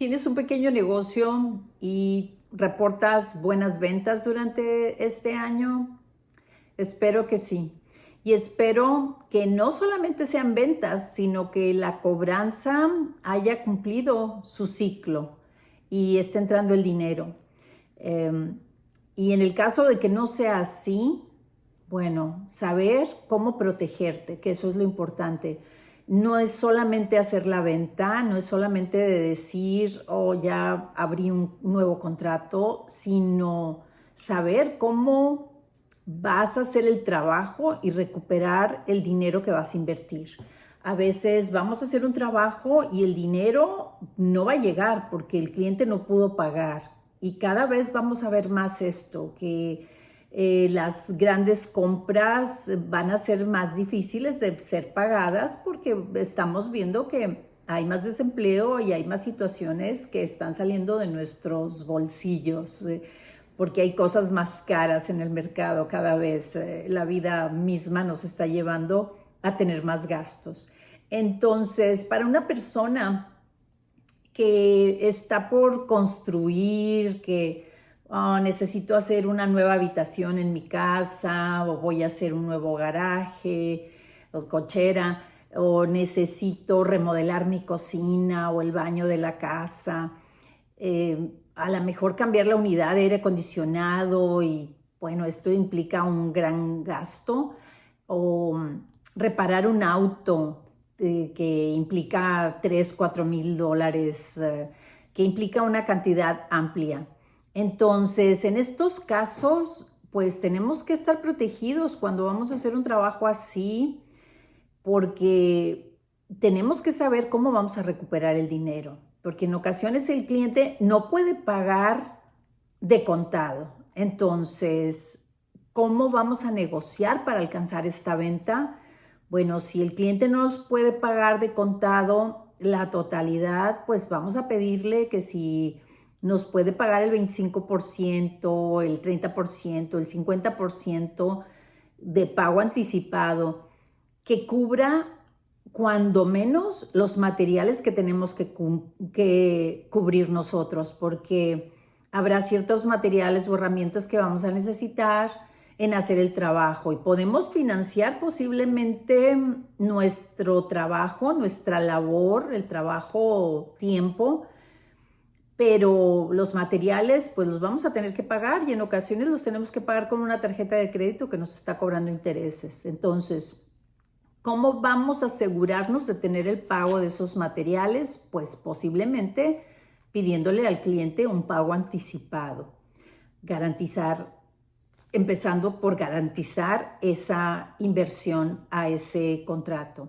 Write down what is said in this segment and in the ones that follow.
¿Tienes un pequeño negocio y reportas buenas ventas durante este año? Espero que sí. Y espero que no solamente sean ventas, sino que la cobranza haya cumplido su ciclo y esté entrando el dinero. Eh, y en el caso de que no sea así, bueno, saber cómo protegerte, que eso es lo importante. No es solamente hacer la venta, no es solamente de decir, oh, ya abrí un nuevo contrato, sino saber cómo vas a hacer el trabajo y recuperar el dinero que vas a invertir. A veces vamos a hacer un trabajo y el dinero no va a llegar porque el cliente no pudo pagar. Y cada vez vamos a ver más esto, que las grandes compras van a ser más difíciles de ser pagadas porque estamos viendo que hay más desempleo y hay más situaciones que están saliendo de nuestros bolsillos, porque hay cosas más caras en el mercado cada vez. La vida misma nos está llevando a tener más gastos. Entonces, para una persona que está por construir, que necesito hacer una nueva habitación en mi casa, o voy a hacer un nuevo garaje o cochera, o necesito remodelar mi cocina o el baño de la casa, a lo mejor cambiar la unidad de aire acondicionado y bueno, esto implica un gran gasto, o reparar un auto que implica 3, 4 mil dólares, que implica una cantidad amplia. Entonces, en estos casos, pues tenemos que estar protegidos cuando vamos a hacer un trabajo así, porque tenemos que saber cómo vamos a recuperar el dinero, porque en ocasiones el cliente no puede pagar de contado. Entonces, ¿cómo vamos a negociar para alcanzar esta venta? Bueno, si el cliente no nos puede pagar de contado la totalidad, pues vamos a pedirle que si nos puede pagar el 25%, el 30%, el 50% de pago anticipado, que cubra cuando menos los materiales que tenemos que cubrir nosotros, porque habrá ciertos materiales o herramientas que vamos a necesitar en hacer el trabajo y podemos financiar posiblemente nuestro trabajo, nuestra labor, el trabajo, tiempo, pero los materiales pues los vamos a tener que pagar y en ocasiones los tenemos que pagar con una tarjeta de crédito que nos está cobrando intereses. Entonces, ¿cómo vamos a asegurarnos de tener el pago de esos materiales? Pues posiblemente pidiéndole al cliente un pago anticipado. Garantizar, empezando por garantizar esa inversión a ese contrato.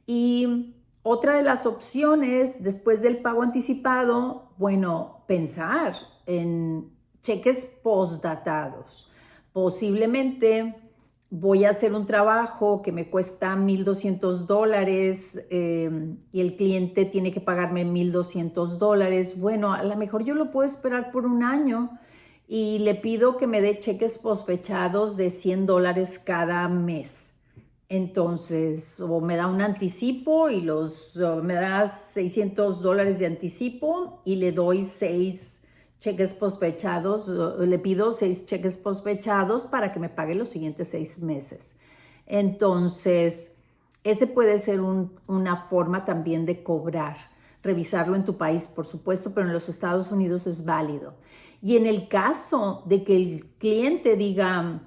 Y otra de las opciones después del pago anticipado, bueno, pensar en cheques postdatados. Posiblemente voy a hacer un trabajo que me cuesta $1,200 y el cliente tiene que pagarme $1,200. Bueno, a lo mejor yo lo puedo esperar por un año y le pido que me dé cheques postfechados de $100 cada mes. Entonces, o me da un anticipo y me da $600 de anticipo y le doy 6 cheques postfechados, le pido 6 cheques postfechados para que me pague los siguientes 6 meses. Entonces, ese puede ser una forma también de cobrar. Revisarlo en tu país, por supuesto, pero en los Estados Unidos es válido. Y en el caso de que el cliente diga,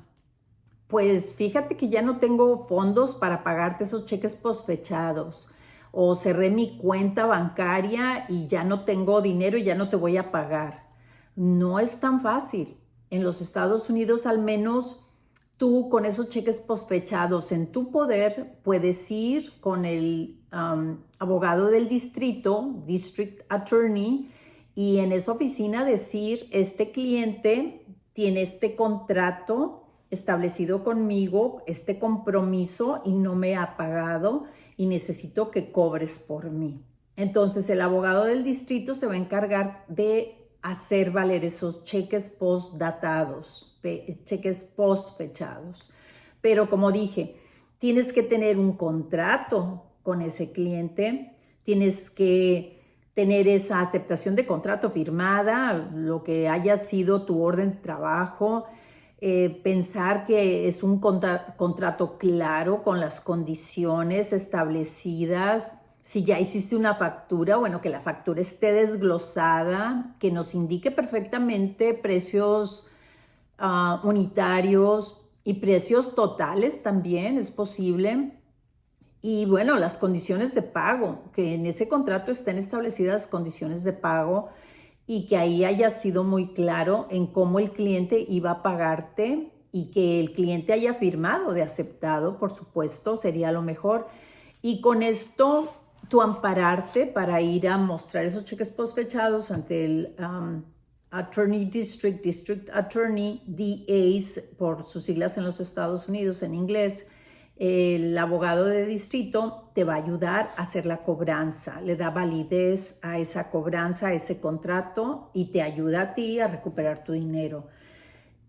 pues fíjate que ya no tengo fondos para pagarte esos cheques postfechados, o cerré mi cuenta bancaria y ya no tengo dinero y ya no te voy a pagar. No es tan fácil. En los Estados Unidos, al menos tú con esos cheques postfechados en tu poder, puedes ir con el abogado del distrito, District Attorney, y en esa oficina decir, este cliente tiene este contrato establecido conmigo, este compromiso y no me ha pagado y necesito que cobres por mí. Entonces el abogado del distrito se va a encargar de hacer valer esos cheques postdatados, cheques postfechados. Pero como dije, tienes que tener un contrato con ese cliente, tienes que tener esa aceptación de contrato firmada, lo que haya sido tu orden de trabajo, pensar que es un contrato claro con las condiciones establecidas. Si ya hiciste una factura, bueno, que la factura esté desglosada, que nos indique perfectamente precios unitarios y precios totales también es posible. Y bueno, las condiciones de pago, que en ese contrato estén establecidas condiciones de pago y que ahí haya sido muy claro en cómo el cliente iba a pagarte y que el cliente haya firmado de aceptado, por supuesto, sería lo mejor. Y con esto tú ampararte para ir a mostrar esos cheques postfechados ante el Attorney District Attorney, DAs por sus siglas en los Estados Unidos en inglés. El abogado de distrito te va a ayudar a hacer la cobranza, le da validez a esa cobranza, a ese contrato y te ayuda a ti a recuperar tu dinero.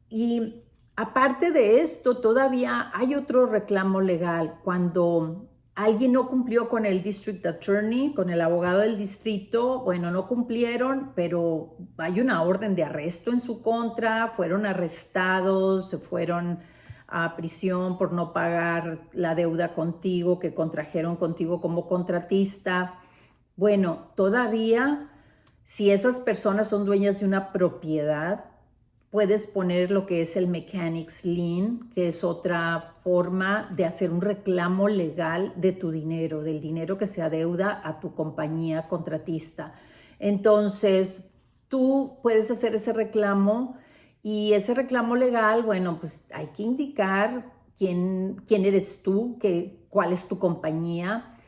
Y aparte de esto, todavía hay otro reclamo legal. Cuando alguien no cumplió con el District Attorney, con el abogado del distrito, bueno, no cumplieron, pero hay una orden de arresto en su contra, fueron arrestados, se fueron a prisión por no pagar la deuda contigo, que contrajeron contigo como contratista. Bueno, todavía, si esas personas son dueñas de una propiedad, puedes poner lo que es el Mechanics Lien, que es otra forma de hacer un reclamo legal de tu dinero, del dinero que se adeuda a tu compañía contratista. Entonces, tú puedes hacer ese reclamo y ese reclamo legal, bueno, pues hay que indicar quién eres tú, cuál es tu compañía,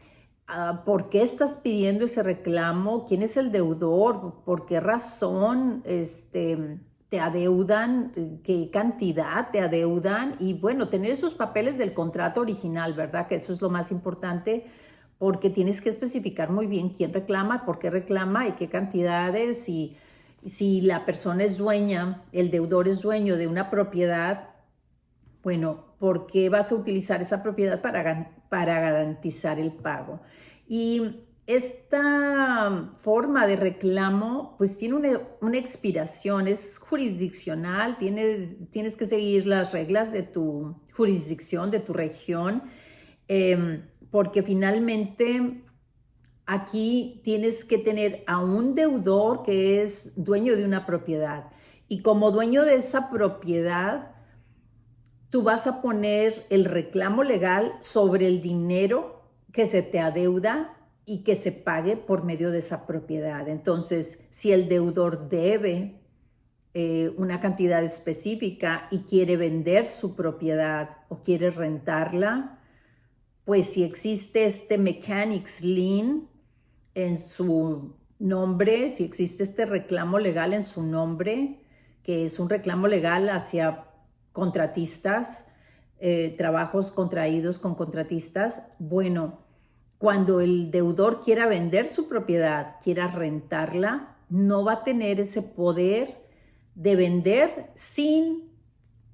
por qué estás pidiendo ese reclamo, quién es el deudor, por qué razón te adeudan, qué cantidad te adeudan y bueno, tener esos papeles del contrato original, ¿verdad? Que eso es lo más importante porque tienes que especificar muy bien quién reclama, por qué reclama y qué cantidades y si la persona es dueña, el deudor es dueño de una propiedad, bueno, ¿por qué vas a utilizar esa propiedad para garantizar el pago? Y esta forma de reclamo pues tiene una expiración, es jurisdiccional, tienes que seguir las reglas de tu jurisdicción, de tu región, porque finalmente aquí tienes que tener a un deudor que es dueño de una propiedad y como dueño de esa propiedad, tú vas a poner el reclamo legal sobre el dinero que se te adeuda y que se pague por medio de esa propiedad. Entonces, si el deudor debe una cantidad específica y quiere vender su propiedad o quiere rentarla, pues si existe este Mechanics Lien en su nombre, si existe este reclamo legal en su nombre, que es un reclamo legal hacia contratistas, trabajos contraídos con contratistas, bueno, cuando el deudor quiera vender su propiedad, quiera rentarla, no va a tener ese poder de vender sin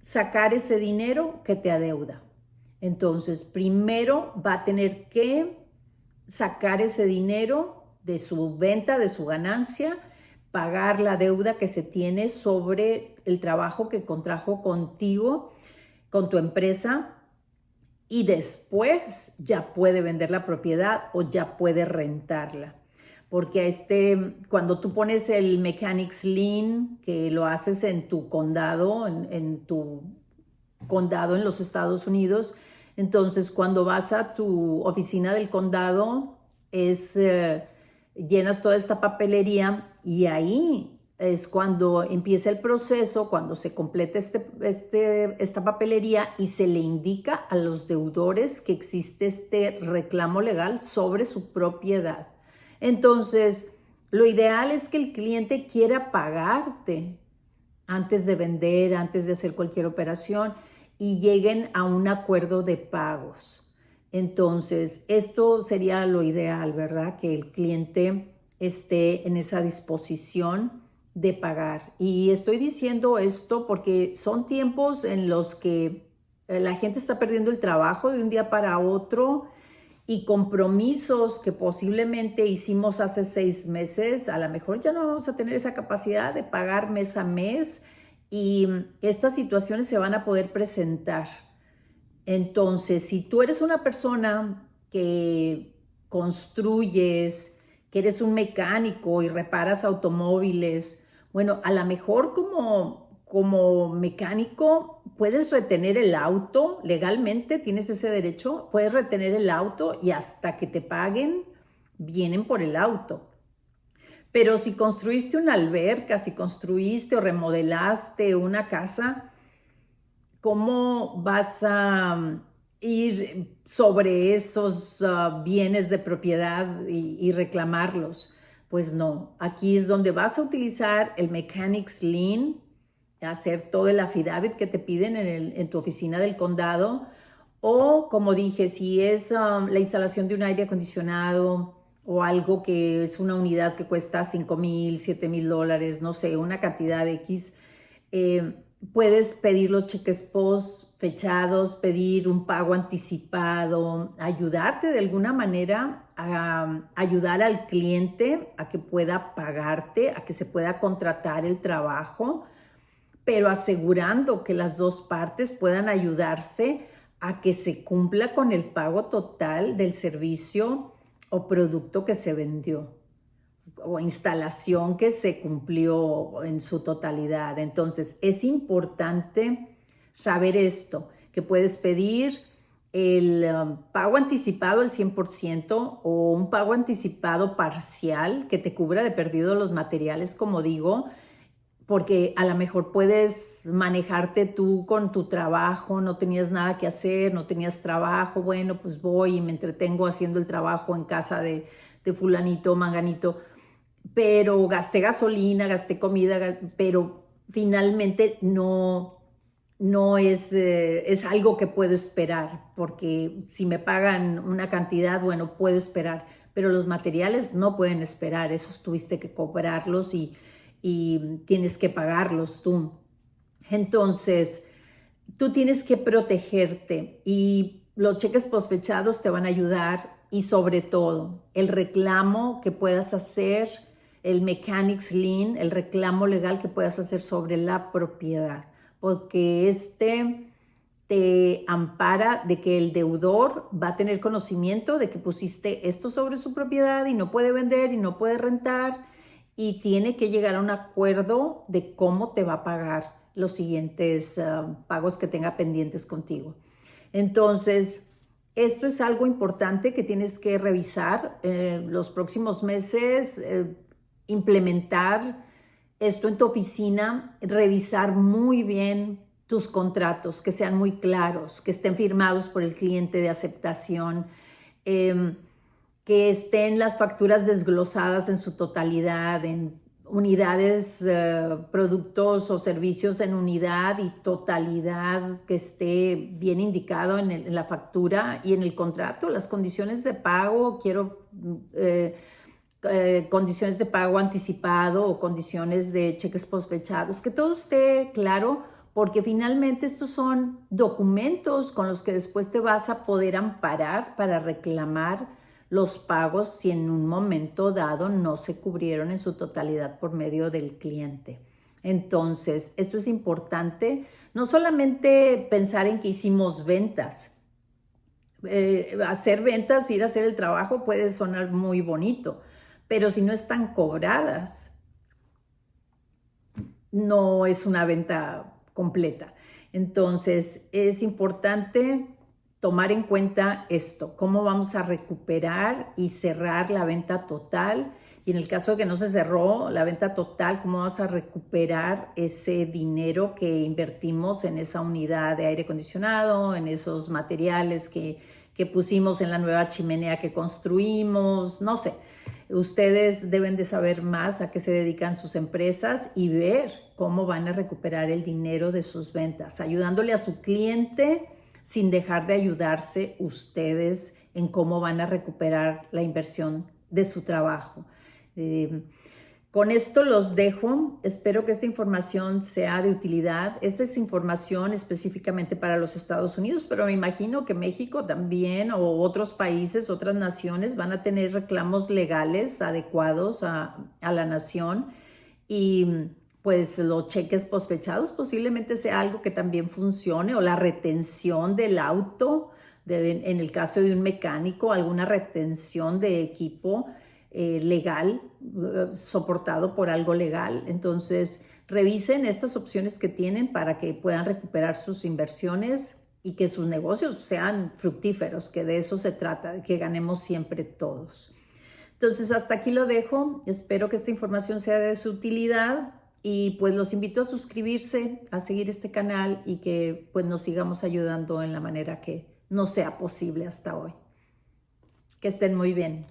sacar ese dinero que te adeuda. Entonces, primero va a tener que sacar ese dinero de su venta, de su ganancia, pagar la deuda que se tiene sobre el trabajo que contrajo contigo, con tu empresa, y después ya puede vender la propiedad o ya puede rentarla. Porque cuando tú pones el Mechanics Lien, que lo haces en tu condado, en tu condado en los Estados Unidos, entonces cuando vas a tu oficina del condado, llenas toda esta papelería y ahí es cuando empieza el proceso, cuando se completa esta papelería y se le indica a los deudores que existe este reclamo legal sobre su propiedad. Entonces, lo ideal es que el cliente quiera pagarte antes de vender, antes de hacer cualquier operación y lleguen a un acuerdo de pagos. Entonces, esto sería lo ideal, ¿verdad? Que el cliente esté en esa disposición de pagar. Y estoy diciendo esto porque son tiempos en los que la gente está perdiendo el trabajo de un día para otro y compromisos que posiblemente hicimos hace 6 meses, a lo mejor ya no vamos a tener esa capacidad de pagar mes a mes y estas situaciones se van a poder presentar. Entonces, si tú eres una persona que construyes, que eres un mecánico y reparas automóviles, bueno, a lo mejor como mecánico puedes retener el auto legalmente, tienes ese derecho, puedes retener el auto y hasta que te paguen, vienen por el auto. Pero si construiste una alberca, si construiste o remodelaste una casa, ¿cómo vas a ir sobre esos bienes de propiedad y reclamarlos? Pues no, aquí es donde vas a utilizar el Mechanics Lien, hacer todo el affidavit que te piden en tu oficina del condado, o como dije, si es la instalación de un aire acondicionado o algo que es una unidad que cuesta $5,000, $7,000, no sé, una cantidad X, puedes pedir los cheques post fechados, pedir un pago anticipado, ayudarte de alguna manera a ayudar al cliente a que pueda pagarte, a que se pueda contratar el trabajo, pero asegurando que las dos partes puedan ayudarse a que se cumpla con el pago total del servicio o producto que se vendió o instalación que se cumplió en su totalidad. Entonces, es importante saber esto, que puedes pedir el pago anticipado al 100% o un pago anticipado parcial que te cubra de perdido los materiales, como digo, porque a lo mejor puedes manejarte tú con tu trabajo, no tenías nada que hacer, no tenías trabajo, bueno, pues voy y me entretengo haciendo el trabajo en casa de fulanito, manganito, pero gasté gasolina, gasté comida, pero finalmente no es algo que puedo esperar, porque si me pagan una cantidad, bueno, puedo esperar, pero los materiales no pueden esperar, esos tuviste que cobrarlos y tienes que pagarlos tú. Entonces, tú tienes que protegerte y los cheques postfechados te van a ayudar y sobre todo el reclamo que puedas hacer, el Mechanics Lien, el reclamo legal que puedas hacer sobre la propiedad, porque te ampara de que el deudor va a tener conocimiento de que pusiste esto sobre su propiedad y no puede vender y no puede rentar y tiene que llegar a un acuerdo de cómo te va a pagar los siguientes pagos que tenga pendientes contigo. Entonces, esto es algo importante que tienes que revisar los próximos meses, implementar esto en tu oficina, revisar muy bien tus contratos, que sean muy claros, que estén firmados por el cliente de aceptación, que estén las facturas desglosadas en su totalidad, en unidades, productos o servicios en unidad y totalidad, que esté bien indicado en la factura y en el contrato, las condiciones de pago, condiciones de pago anticipado o condiciones de cheques postfechados, que todo esté claro, porque finalmente estos son documentos con los que después te vas a poder amparar para reclamar los pagos si en un momento dado no se cubrieron en su totalidad por medio del cliente. Entonces, esto es importante, no solamente pensar en que hicimos ventas. Hacer ventas, ir a hacer el trabajo puede sonar muy bonito, pero si no están cobradas, no es una venta completa. Entonces, es importante tomar en cuenta esto, cómo vamos a recuperar y cerrar la venta total. Y en el caso de que no se cerró la venta total, cómo vamos a recuperar ese dinero que invertimos en esa unidad de aire acondicionado, en esos materiales que pusimos en la nueva chimenea que construimos, no sé. Ustedes deben de saber más a qué se dedican sus empresas y ver cómo van a recuperar el dinero de sus ventas, ayudándole a su cliente sin dejar de ayudarse ustedes en cómo van a recuperar la inversión de su trabajo. Con esto los dejo. Espero que esta información sea de utilidad. Esta es información específicamente para los Estados Unidos, pero me imagino que México también o otros países, otras naciones van a tener reclamos legales adecuados a la nación. Y pues los cheques postfechados posiblemente sea algo que también funcione, o la retención del auto, en el caso de un mecánico, alguna retención de equipo legal, soportado por algo legal. Entonces, revisen estas opciones que tienen para que puedan recuperar sus inversiones y que sus negocios sean fructíferos, que de eso se trata, de que ganemos siempre todos. Entonces, hasta aquí lo dejo. Espero que esta información sea de su utilidad y pues los invito a suscribirse, a seguir este canal y que pues nos sigamos ayudando en la manera que nos sea posible hasta hoy. Que estén muy bien.